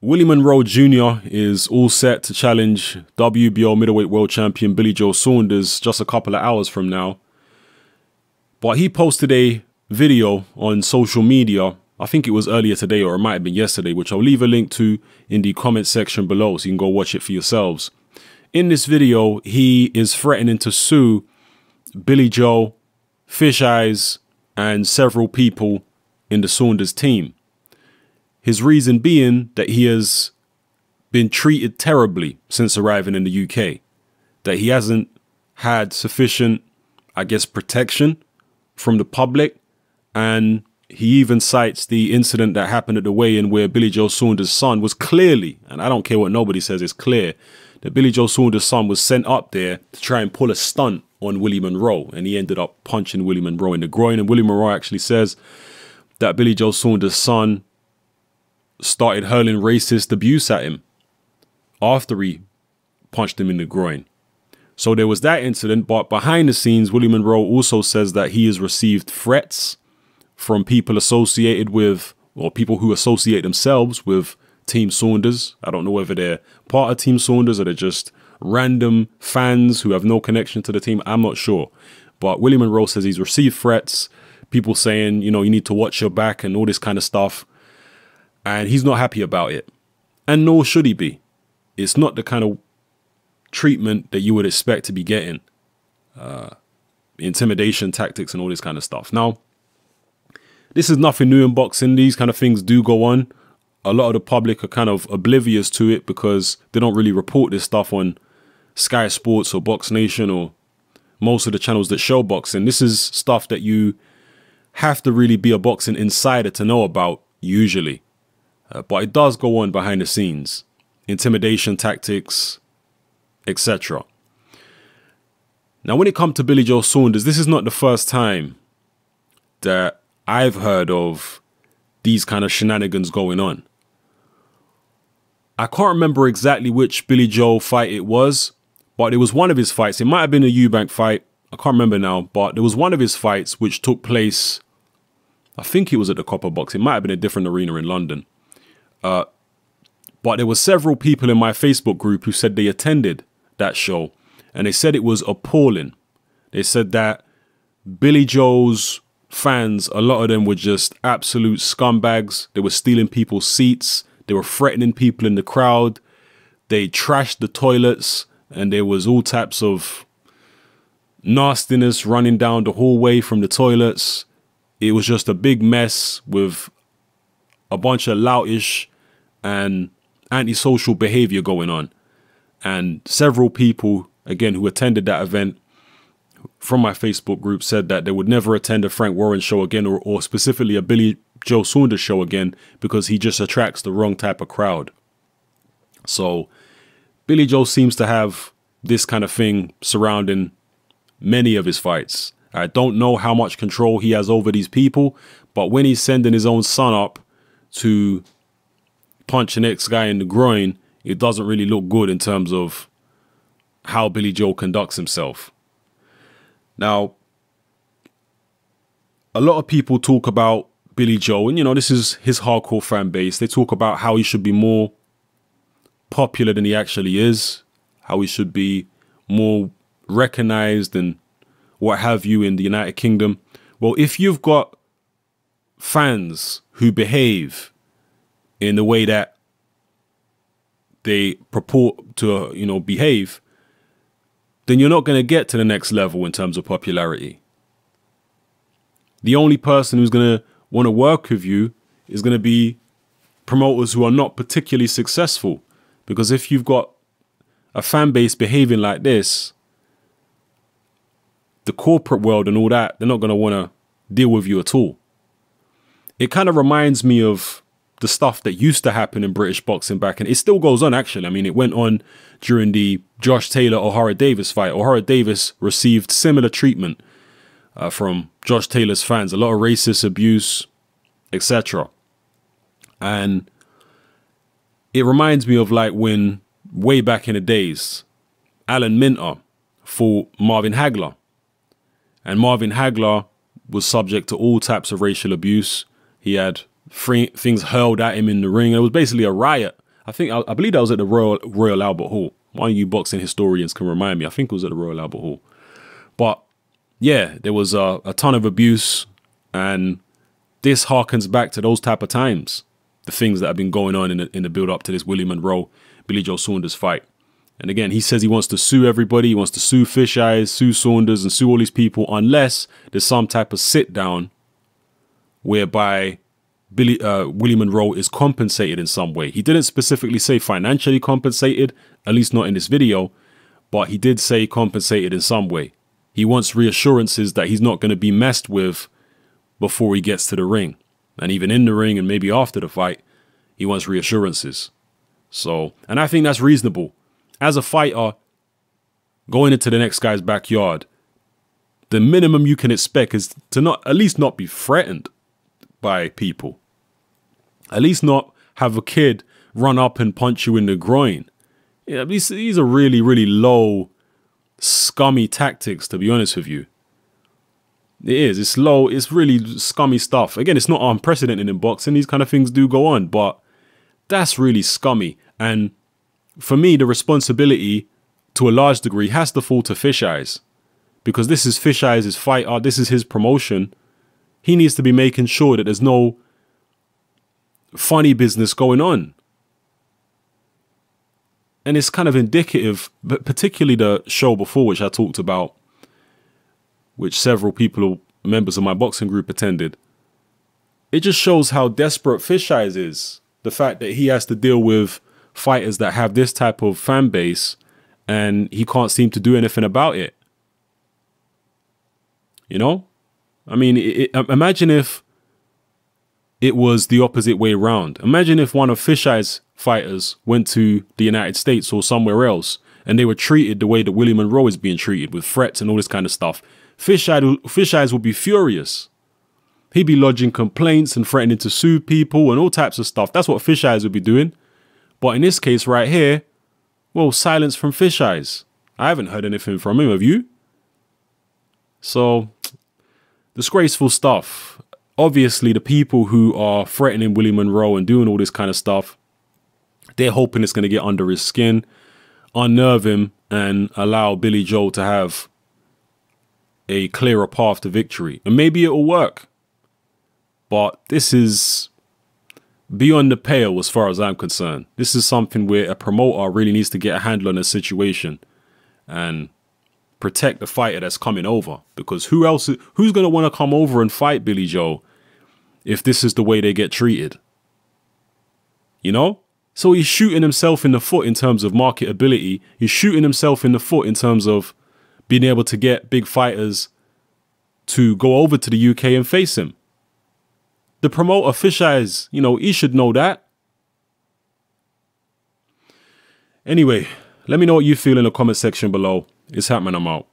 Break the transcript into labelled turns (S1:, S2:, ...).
S1: Willie Monroe Jr. is all set to challenge WBO middleweight world champion Billy Joe Saunders just a couple of hours from now. But he posted a video on social media, I think it was earlier today or it might have been yesterday, which I'll leave a link to in the comment section below so you can go watch it for yourselves. In this video, he is threatening to sue Billy Joe, Fish Eyes, and several people in the Saunders team. His reason being that he has been treated terribly since arriving in the UK, that he hasn't had sufficient, I guess, protection from the public, and he even cites the incident that happened at the weigh-in where Billy Joe Saunders' son was clearly, and I don't care what nobody says, it's clear that Billy Joe Saunders' son was sent up there to try and pull a stunt on Willie Monroe, and he ended up punching Willie Monroe in the groin. And Willie Monroe actually says that Billy Joe Saunders' son started hurling racist abuse at him after he punched him in the groin. So there was that incident, but behind the scenes, Willie Monroe also says that he has received threats from people associated with, or people who associate themselves with Team Saunders. I don't know whether they're part of Team Saunders or they're just random fans who have no connection to the team. I'm not sure. But Willie Monroe says he's received threats, people saying, you know, you need to watch your back and all this kind of stuff. And he's not happy about it. And nor should he be. It's not the kind of treatment that you would expect to be getting. Intimidation tactics and all this kind of stuff. Now, this is nothing new in boxing. These kind of things do go on. A lot of the public are kind of oblivious to it because they don't really report this stuff on Sky Sports or Box Nation or most of the channels that show boxing. This is stuff that you have to really be a boxing insider to know about usually. But it does go on behind the scenes. Intimidation tactics, etc. Now, when it comes to Billy Joe Saunders, this is not the first time that I've heard of these kind of shenanigans going on. I can't remember exactly which Billy Joe fight it was, but it was one of his fights. It might have been a Eubank fight. I can't remember now, but there was one of his fights which took place, I think it was at the Copper Box. It might have been a different arena in London. But there were several people in my Facebook group who said they attended that show, and they said it was appalling. They said that Billy Joe's fans, a lot of them were just absolute scumbags. They were stealing people's seats. They were threatening people in the crowd. They trashed the toilets, and there was all types of nastiness running down the hallway from the toilets. It was just a big mess with a bunch of loutish and antisocial behavior going on. And several people, again, who attended that event from my Facebook group said that they would never attend a Frank Warren show again, or specifically a Billy Joe Saunders show again, because he just attracts the wrong type of crowd. So Billy Joe seems to have this kind of thing surrounding many of his fights. I don't know how much control he has over these people, but when he's sending his own son up to punch the next guy in the groin, it doesn't really look good in terms of how Billy Joe conducts himself. Now, a lot of people talk about Billy Joe, and you know, this is his hardcore fan base. They talk about how he should be more popular than he actually is, how he should be more recognized and what have you in the United Kingdom. Well, if you've got fans who behave in the way that they purport to, you know, behave, then you're not going to get to the next level in terms of popularity. The only person who's going to want to work with you is going to be promoters who are not particularly successful. Because if you've got a fan base behaving like this, the corporate world and all that, they're not going to want to deal with you at all. It kind of reminds me of the stuff that used to happen in British boxing back, and it still goes on actually. I mean, it went on during the Josh Taylor-O'Hara Davis fight. O'Hara Davis received similar treatment from Josh Taylor's fans, a lot of racist abuse, etc. And it reminds me of like when, way back in the days, Alan Minter fought Marvin Hagler. And Marvin Hagler was subject to all types of racial abuse. He had things hurled at him in the ring. It was basically a riot. I believe that was at the Royal Albert Hall. One of you boxing historians can remind me. I think it was at the Royal Albert Hall. But yeah, there was a ton of abuse, and this harkens back to those type of times. The things that have been going on in the build up to this Willie Monroe, Billy Joe Saunders fight. And again, he says he wants to sue everybody. He wants to sue Fish Eyes, sue Saunders, and sue all these people unless there's some type of sit down whereby Willie Monroe is compensated in some way. He didn't specifically say financially compensated, at least not in this video, but he did say compensated in some way. He wants reassurances that he's not going to be messed with before he gets to the ring. And even in the ring and maybe after the fight, he wants reassurances. So, and I think that's reasonable. As a fighter, going into the next guy's backyard, the minimum you can expect is to at least not be threatened by people. At least not have a kid run up and punch you in the groin. Yeah, these are really, really low, scummy tactics, to be honest with you. It is. It's low. It's really scummy stuff. Again, it's not unprecedented in boxing. These kind of things do go on, but that's really scummy. And for me, the responsibility, to a large degree, has to fall to Fish Eyes. Because this is Fish Eyes' fight art. This is his promotion. He needs to be making sure that there's no funny business going on. And it's kind of indicative, but particularly the show before, which I talked about, which several people, members of my boxing group, attended. It just shows how desperate Fish Eyes is. The fact that he has to deal with fighters that have this type of fan base and he can't seem to do anything about it. You know? I mean, imagine if it was the opposite way around. Imagine if one of Fish Eyes' fighters went to the United States or somewhere else and they were treated the way that Willie Monroe is being treated, with threats and all this kind of stuff. Fish Eyes would be furious. He'd be lodging complaints and threatening to sue people and all types of stuff. That's what Fish Eyes would be doing. But in this case right here, well, silence from Fish Eyes. I haven't heard anything from him, have you? So, disgraceful stuff. Obviously, the people who are threatening Willie Monroe and doing all this kind of stuff, they're hoping it's going to get under his skin, unnerve him, and allow Billy Joe to have a clearer path to victory. And maybe it'll work. But this is beyond the pale as far as I'm concerned. This is something where a promoter really needs to get a handle on the situation and protect the fighter that's coming over. Because who's going to want to come over and fight Billy Joe if this is the way they get treated? You know? So he's shooting himself in the foot in terms of marketability. He's shooting himself in the foot in terms of being able to get big fighters to go over to the UK and face him. The promoter, Fish Eyes, you know, he should know that. Anyway, let me know what you feel in the comment section below. It's happening. I'm out.